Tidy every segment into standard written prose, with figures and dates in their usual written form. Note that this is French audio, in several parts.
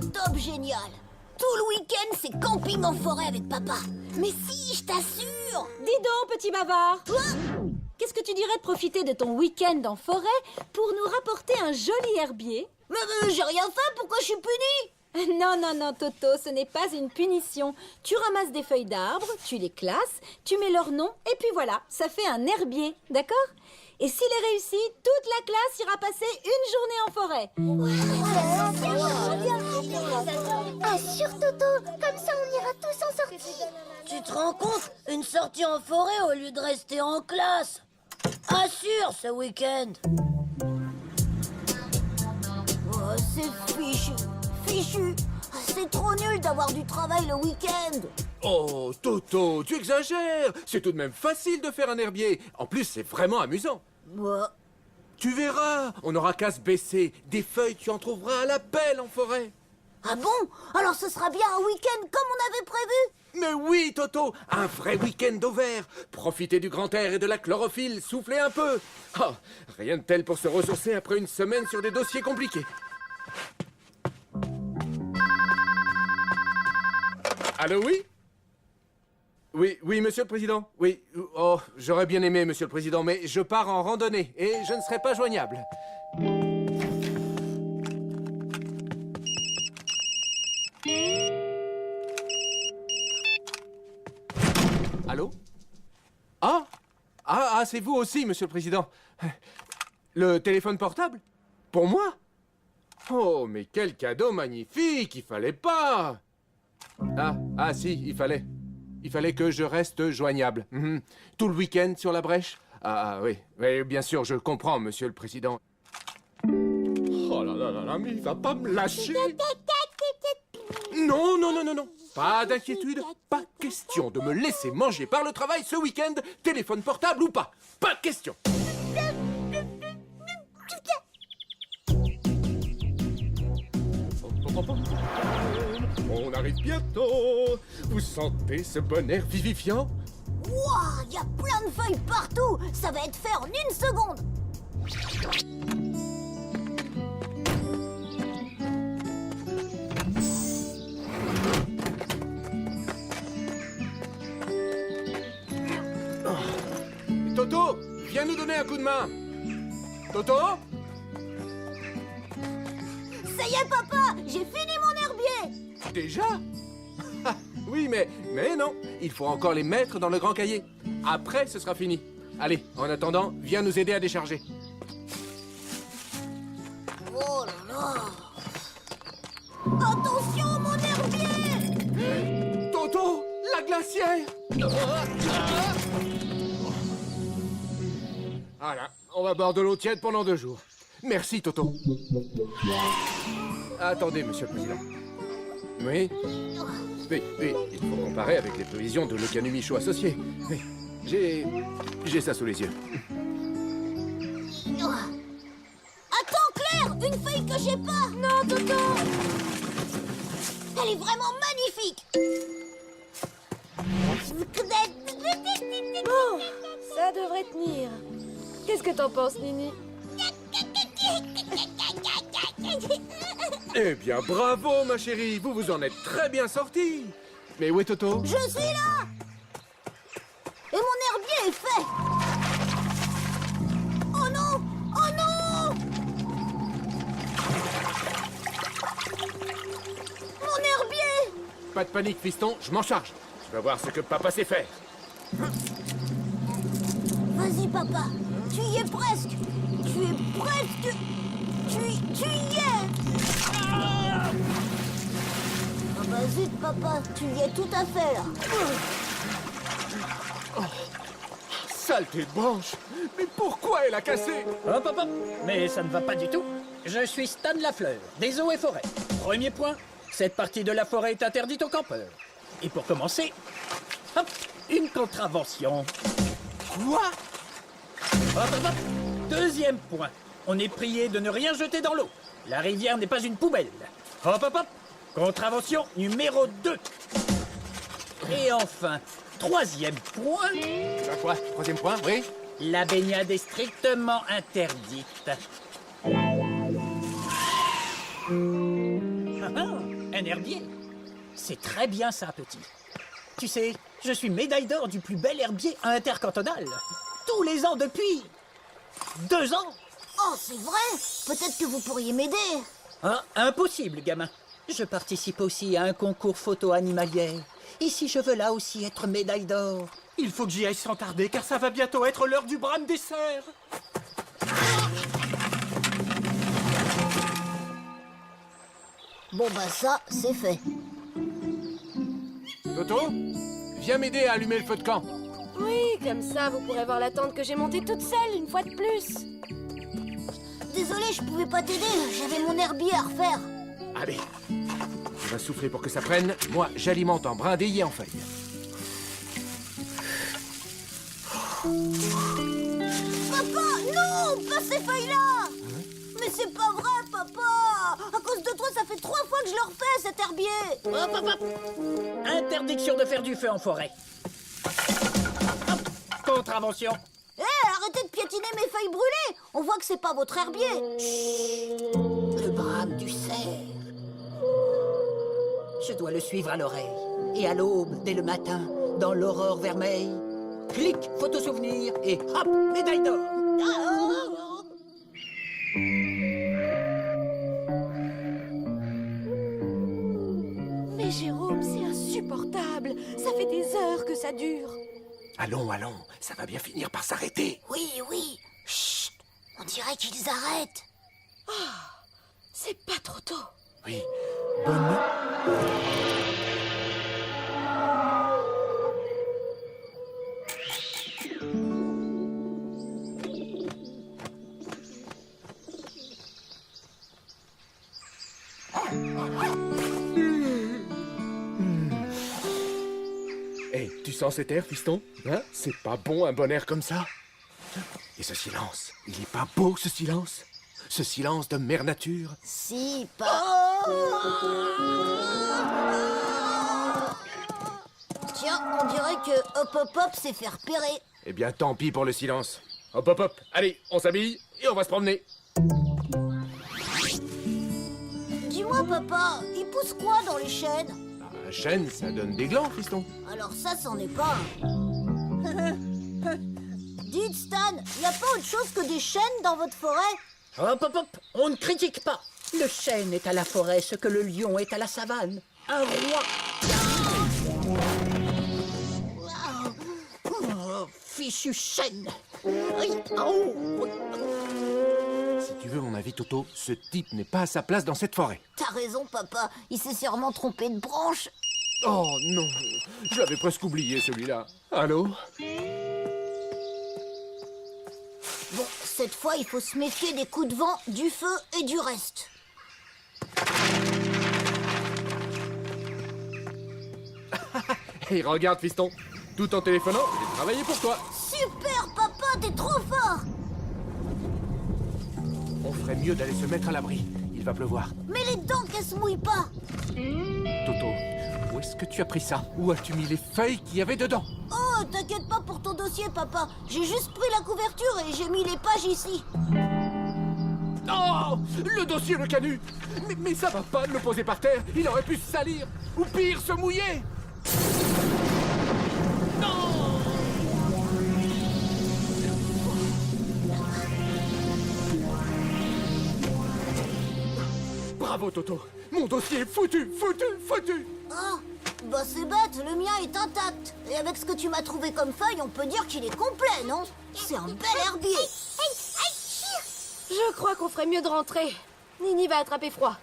top génial. Tout le week-end, c'est camping en forêt avec papa. Mais si, je t'assure. Dis donc, petit bavard. Quoi? Qu'est-ce que tu dirais de profiter de ton week-end en forêt pour nous rapporter un joli herbier? Mais j'ai rien fait, pourquoi je suis punie? Non, non, non, Toto, ce n'est pas une punition. Tu ramasses des feuilles d'arbres, tu les classes, tu mets leur nom, et puis voilà, ça fait un herbier, d'accord? Et s'il est réussi, toute la classe ira passer une journée en forêt. Assure Toto, comme ça on ira tous en sortie. Tu te rends compte? Une sortie en forêt au lieu de rester en classe. Assure ce week-end. Oh, c'est fichu. Fichu. C'est trop nul d'avoir du travail le week-end. Oh, Toto, tu exagères. C'est tout de même facile de faire un herbier. En plus, c'est vraiment amusant. Moi, Tu verras, on n'aura qu'à se baisser. Des feuilles, tu en trouveras à la pelle en forêt. ah bon? Alors ce sera bien un week-end comme on avait prévu? Mais oui, Toto, un vrai week-end au vert. Profitez du grand air et de la chlorophylle, soufflez un peu. Oh, rien de tel pour se ressourcer après une semaine sur des dossiers compliqués. Allô, oui? Oui, monsieur le président. Oui. Oh, j'aurais bien aimé, monsieur le président, mais je pars en randonnée et je ne serai pas joignable. Allô? Ah, c'est vous aussi, monsieur le président. Le téléphone portable? Pour moi? Oh, mais quel cadeau magnifique! Il fallait pas! Si, il fallait. Il fallait que je reste joignable. Mhm. Tout le week-end sur la brèche? Oui, bien sûr, je comprends, monsieur le président. Oh là, mais il va pas me lâcher. Non. Pas d'inquiétude, pas question de me laisser manger par le travail ce week-end, téléphone portable ou pas. Pas de question. On arrive bientôt. Vous sentez ce bon air vivifiant? Wouah, il y a plein de feuilles partout. Ça va être fait en une seconde. Toto, viens nous donner un coup de main. Toto? Ça y est, papa, j'ai fini mon herbier. Déjà? Oui, mais non. Il faut encore les mettre dans le grand cahier. Après, ce sera fini. Allez, en attendant, viens nous aider à décharger. Oh là là. Attention, mon herbier. Toto, la glacière! Voilà, on va boire de l'eau tiède pendant 2 jours. Merci, Toto. Attendez, monsieur le président. Oui, il faut comparer avec les prévisions de l'Oceanu Michaud associé. Oui, j'ai ça sous les yeux. Attends, Claire, une feuille que j'ai pas. Non, Toto. Elle est vraiment magnifique. Bon, ça devrait tenir. Qu'est-ce que t'en penses, Nini? Eh bien, bravo, ma chérie. Vous vous en êtes très bien sortie. Mais où est Toto? Je suis là. Et mon herbier est fait. Oh non. Oh non. Mon herbier. Pas de panique, fiston, je m'en charge. Je vais voir ce que papa sait faire. Vas-y, papa. Tu y es presque. Tu es presque. Tu y es. Ah bah zut, papa. Tu y es tout à fait, là. Saleté de branche. Mais pourquoi elle a cassé? Hop, hop, hop. Mais ça ne va pas du tout. Je suis Stan Lafleur, des eaux et forêts. Premier point, cette partie de la forêt est interdite aux campeurs. Et pour commencer, hop, une contravention. Quoi? Hop, hop, hop. Deuxième point, on est prié de ne rien jeter dans l'eau. La rivière n'est pas une poubelle. Hop, hop, hop. Contravention numéro 2. Et enfin, troisième point. Quoi? Troisième point, oui? La baignade est strictement interdite. Ah, ah. un herbier. C'est très bien ça, petit. Tu sais, je suis médaille d'or du plus bel herbier intercantonal. Tous les ans depuis 2 ans. Oh, c'est vrai. Peut-être que vous pourriez m'aider. Ah, impossible, gamin. Je participe aussi à un concours photo animalière. Et si je veux là aussi être médaille d'or, il faut que j'y aille sans tarder, car ça va bientôt être l'heure du brame des cerfs. Bon, bah ça, c'est fait. Toto, viens m'aider à allumer le feu de camp. Oui, comme ça, vous pourrez voir la tente que j'ai montée toute seule, une fois de plus. Désolé, je pouvais pas t'aider. J'avais mon herbier à refaire. Allez, tu vas souffler pour que ça prenne. Moi, j'alimente en brindilles et en feuilles. Papa, non, pas ces feuilles-là. Mais c'est pas vrai, papa. À cause de toi, ça fait 3 fois que je le refais, cet herbier. Hop, hop, hop. Interdiction de faire du feu en forêt. Hop. Contravention. Arrêtez de piétiner mes feuilles brûlées. On voit que c'est pas votre herbier. Le brame du cerf. Je dois le suivre à l'oreille. Et à l'aube, dès le matin, dans l'aurore vermeille. Clic, photo-souvenir, et hop, médaille d'or. Mais Jérôme, c'est insupportable. Ça fait des heures que ça dure. Allons, allons, ça va bien finir par s'arrêter. Oui, oui. Chut. On dirait qu'ils arrêtent. C'est pas trop tôt. Oui, bonne... Hey, tu sens cet air, fiston? Hein? C'est pas bon un bon air comme ça. Et ce silence, il est pas beau ce silence? Ce silence de mère nature? Si, pas... Tiens, on dirait que Hop Hop Hop s'est fait repérer. Eh bien, tant pis pour le silence. Hop, hop, hop. Allez, on s'habille et on va se promener. Dis-moi, papa, il pousse quoi dans les chênes? Un chêne, ça donne des glands, fiston. Alors ça, c'en est pas un. Dites, Stan, y a pas autre chose que des chênes dans votre forêt? Hop, hop, hop, on ne critique pas. Le chêne est à la forêt ce que le lion est à la savane. Un roi. Oh, fichu chêne. Aïe, oh. Si tu veux mon avis, Toto, ce type n'est pas à sa place dans cette forêt. T'as raison, papa, il s'est sûrement trompé de branche. Oh non, je l'avais presque oublié celui-là. Allô? Bon, cette fois, il faut se méfier des coups de vent, du feu et du reste. Et regarde, fiston, tout en téléphonant, j'ai travaillé pour toi. Super, papa, t'es trop fort! On ferait mieux d'aller se mettre à l'abri. Il va pleuvoir. Mais les dents qu'elles se mouillent pas! Toto, où est-ce que tu as pris ça? Où as-tu mis les feuilles qu'il y avait dedans? Oh, t'inquiète pas pour ton dossier, papa. J'ai juste pris la couverture et j'ai mis les pages ici. Oh! Le dossier, le canut! Mais ça va pas de le poser par terre. Il aurait pu se salir. Ou pire, se mouiller. Bravo, Toto. Mon dossier est foutu, foutu, foutu. Ah, bah c'est bête, le mien est intact. Et avec ce que tu m'as trouvé comme feuille, on peut dire qu'il est complet, non? C'est un bel herbier. Je crois qu'on ferait mieux de rentrer. Nini va attraper froid.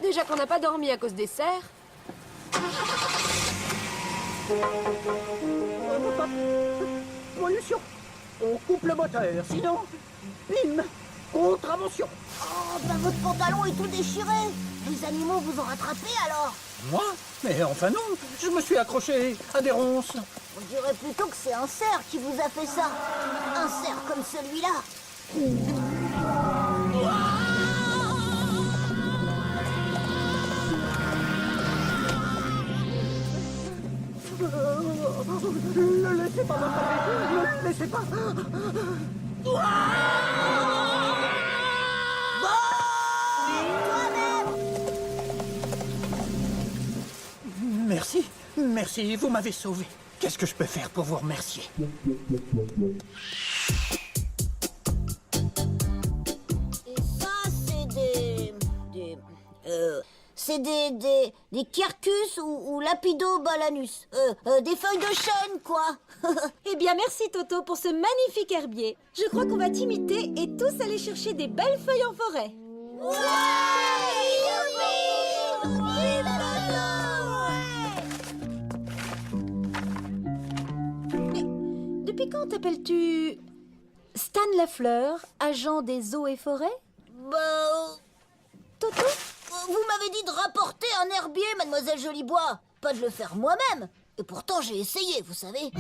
Déjà qu'on n'a pas dormi à cause des cerfs. Pollution. On coupe le moteur, sinon, bim, contravention. Oh, bah votre pantalon est tout déchiré. Les animaux vous ont rattrapé alors? Moi? Mais enfin non, je me suis accroché à des ronces. On dirait plutôt que c'est un cerf qui vous a fait ça. Un cerf comme celui-là. Ne laissez pas m'attraper, ne laissez pas. Toi-même! merci, vous m'avez sauvé. Qu'est-ce que je peux faire pour vous remercier? Et ça, c'est des quercus ou lapidobalanus. Des feuilles de chêne, quoi. Eh bien, merci Toto pour ce magnifique herbier. Je crois qu'on va t'imiter et tous aller chercher des belles feuilles en forêt. Mais depuis quand t'appelles-tu Stan Lafleur, agent des eaux et forêts? Bah, Toto? vous m'avez dit de rapporter un herbier, mademoiselle Jolibois. Pas de le faire moi-même. Et pourtant, j'ai essayé, vous savez.